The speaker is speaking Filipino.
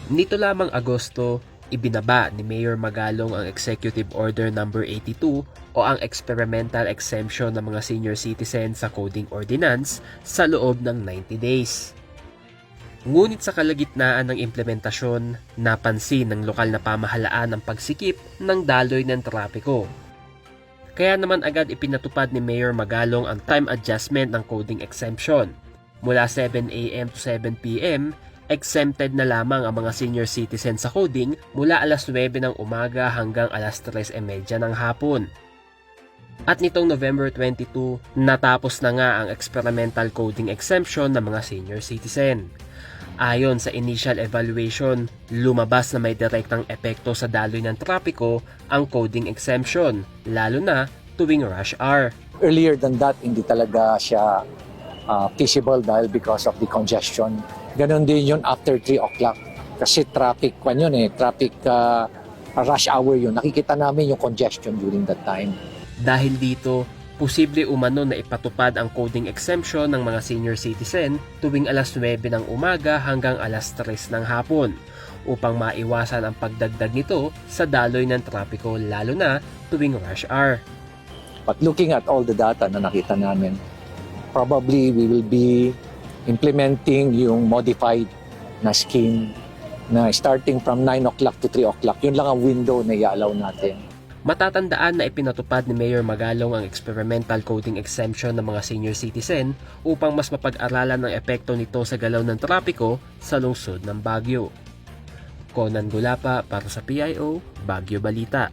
Nito lamang Agosto, ibinaba ni Mayor Magalong ang Executive Order No. 82 o ang Experimental Exemption ng mga senior citizens sa Coding Ordinance sa loob ng 90 days. Ngunit sa kalagitnaan ng implementasyon, napansin ng lokal na pamahalaan ang pagsikip ng daloy ng trapiko. Kaya naman agad ipinatupad ni Mayor Magalong ang time adjustment ng coding exemption. Mula 7 a.m. to 7 p.m., exempted na lamang ang mga senior citizens sa coding mula alas 9 ng umaga hanggang alas 3:30 ng hapon. At nitong November 22, natapos na nga ang experimental coding exemption ng mga senior citizen. Ayon sa initial evaluation, lumabas na may direktang epekto sa daloy ng trapiko ang coding exemption, lalo na tuwing rush hour. Earlier than that, hindi talaga siya feasible dahil because of the congestion. Ganon din yun after 3 o'clock. Kasi traffic rush hour yun. Nakikita namin yung congestion during that time. Dahil dito, posible umano na ipatupad ang coding exemption ng mga senior citizen tuwing alas 9 ng umaga hanggang alas 3 ng hapon upang maiwasan ang pagdagdag nito sa daloy ng trapiko lalo na tuwing rush hour. But looking at all the data na nakita namin, probably we will be implementing yung modified na scheme na starting from 9 o'clock to 3 o'clock. Yun lang ang window na i-allow natin. Matatandaan na ipinatupad ni Mayor Magalong ang experimental coding exemption ng mga senior citizen upang mas mapag-aralan ang epekto nito sa galaw ng trapiko sa lungsod ng Baguio. Conan Gulapa para sa PIO, Baguio Balita.